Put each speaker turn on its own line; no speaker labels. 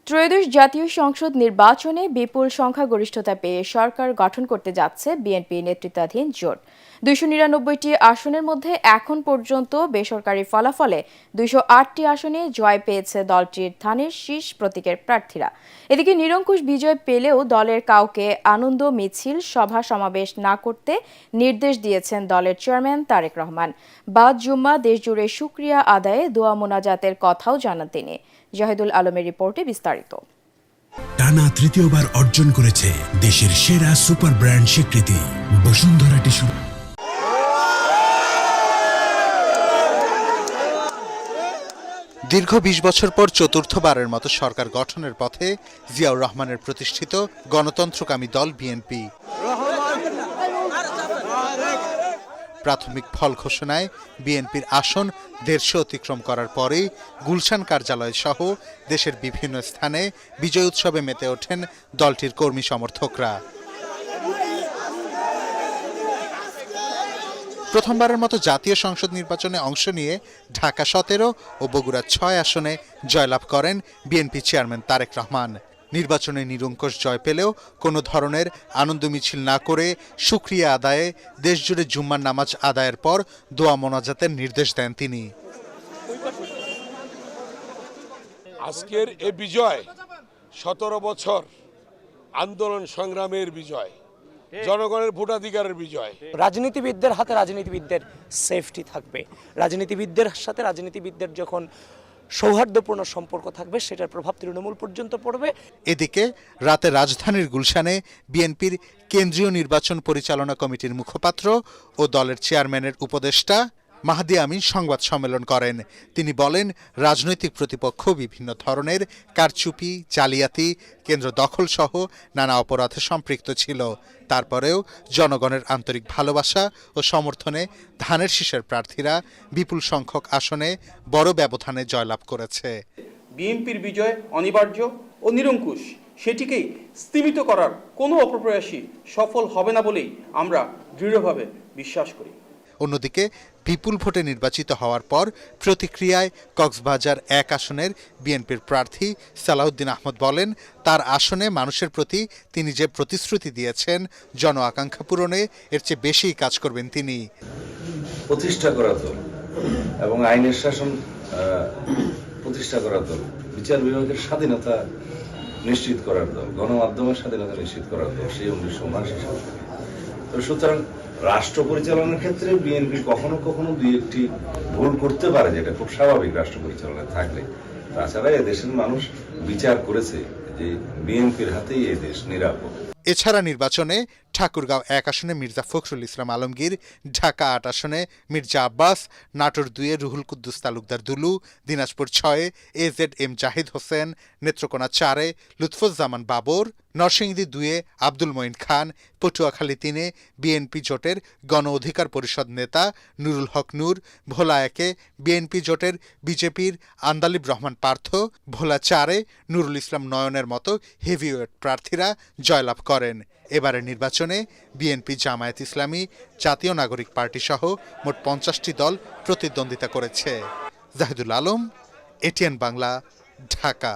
ত্রয়োদশ জাতীয় সংসদ নির্বাচনে বিপুল সংখ্যাগরিষ্ঠতা পেয়ে সরকার গঠন করতে যাচ্ছে বিএনপি নেতৃত্বাধীন জোট। 299টি আসনের মধ্যে এখন পর্যন্ত বেসরকারি ফলাফলে 208টি আসনে জয় পেয়েছে দলটির ধানের শীষ প্রতীকের প্রার্থীরা। এদিকে নিরঙ্কুশ বিজয় পেলেও দলের কাউকে আনন্দ মিছিল সভা সমাবেশ না করতে নির্দেশ দিয়েছেন দলের চেয়ারম্যান তারেক রহমান। বাদ জুম্মা দেশজুড়ে শুকরিয়া আদায়ে দোয়া মোনাজাতের কথাও জানান তিনি। জাহিদুল আলমের রিপোর্টে বিস্তারিত।
টানা তৃতীয়বার অর্জন করেছে দেশের সেরা সুপার ব্র্যান্ড স্বীকৃতি বসুন্ধরা টিস্যু।
দীর্ঘ ২০ বছর পর চতুর্থবারের মতো সরকার গঠনের পথে জিয়াউর রহমানের প্রতিষ্ঠিত গণতন্ত্রকামী দল বিএনপি। প্রাথমিক ফল ঘোষণায় বিএনপির আসন ১৫০ অতিক্রম করার পরেই গুলশান কার্যালয় সহ দেশের বিভিন্ন স্থানে বিজয় উৎসবে মেতে ওঠেন দলটির কর্মী সমর্থকরা। প্রথমবারের মতো জাতীয় সংসদ নির্বাচনে অংশ নিয়ে ঢাকা ১৭ ও বগুড়া ৬ আসনে জয়লাভ করেন বিএনপি চেয়ারম্যান তারেক রহমান। নির্বাচনে নিরঙ্কুশ জয় পেলেও কোনো ধরনের আনন্দ মিছিল না করে শুকরিয়া আদায়ে দেশজুড়ে জুম্মার নামাজ আদায়ের পর দোয়া মোনাজাতের নির্দেশ দেন তিনি।
আজকের এ বিজয় ১৭ বছর আন্দোলন সংগ্রামের বিজয়, জনগণের ভোটাধিকারের বিজয়।
রাজনীতিবিদদের হাতে রাজনীতিবিদদের সেফটি থাকবে, রাজনীতিবিদদের সাথে রাজনীতিবিদদের যখন সৌহার্দ্যপূর্ণ সম্পর্ক থাকবে সেটার প্রভাব তৃণমূল পর্যন্ত পড়বে।
এদিকে রাতে রাজধানীর গুলশানে বিএনপির কেন্দ্রীয় নির্বাচন পরিচালনা কমিটির মুখপাত্র ও দলের চেয়ারম্যানের উপদেষ্টা মাহদি আমিন সংবাদ সম্মেলন করেন। তিনি বলেন, রাজনৈতিক প্রতিপক্ষ বিভিন্ন ধরনের কারচুপি, জালিয়াতি, কেন্দ্র দখল সহ নানা অপরাধে সম্পৃক্ত ছিল। তারপরেও জনগণের আন্তরিক ভালোবাসা ও সমর্থনে ধানের শীষের প্রার্থীরা বিপুল সংখ্যক আসনে বড় ব্যবধানে জয়লাভ করেছে।
বিএনপির বিজয় অনিবার্য ও নিরঙ্কুশ, সেটিকেই স্তিমিত করার কোনো অপপ্রয়াসই সফল হবে না বলেই আমরা দৃঢ়ভাবে বিশ্বাস করি।
অন্যদিকে বিপুল ভোটে নির্বাচিত হওয়ার পর প্রতিক্রিয়ায় কক্সবাজার ১ আসনের বিএনপির প্রার্থী সালাউদ্দিন আহমদ বলেন, তার আসনে মানুষের প্রতি তিনি যে প্রতিশ্রুতি দিয়েছেন জন আকাঙ্ক্ষা পূরণে এর চেয়ে বেশি কাজ করবেন তিনি।
প্রতিষ্ঠা করা দল এবং আইনের শাসন প্রতিষ্ঠা করার দল, বিচার বিভাগের স্বাধীনতা নিশ্চিত করার দল, গণমাধ্যমের স্বাধীনতা নিশ্চিত করার দল, সেই ১৯৭৯ সাল। তো সুতরাং রাষ্ট্র পরিচালনার ক্ষেত্রে বিএনপি কখনো কখনো দুই একটি ভুল করতে পারে, যেটা খুব স্বাভাবিক রাষ্ট্র পরিচালনায় থাকলে। তাছাড়া এদেশের মানুষ বিচার করেছে যে বিএনপির হাতেই এই দেশ নিরাপদ।
এছাড়া নির্বাচনে ঠাকুরগাঁও ১ আসনে মির্জা ফখরুল ইসলাম আলমগীর, ঢাকা ৮ আসনে মির্জা আব্বাস, নাটোর ২-এ রুহুল কুদ্দুস তালুকদার দুলু, দিনাজপুর ৬-এ AZM জাহিদ হোসেন, নেত্রকোনা ৪-এ লুৎফুজ্জামান বাবর, নরসিংদী ২-এ আব্দুল মঈন খান, পটুয়াখালী ৩-এ বিএনপি জোটের গণ অধিকার পরিষদ নেতা নুরুল হক নূর, ভোলা ১-এ বিএনপি জোটের বিজেপির আন্দালিব রহমান পার্থ, ভোলা ৪-এ নুরুল ইসলাম নয়নের মতো হেভিওয়েট প্রার্থীরা জয়লাভ করেন। এবারের নির্বাচনে বিএনপি, জামায়াত ইসলামী, জাতীয় নাগরিক পার্টি সহ মোট ৫০টি দল প্রতিদ্বন্দ্বিতা করেছে। জাহিদুল আলম, ATN বাংলা, ঢাকা।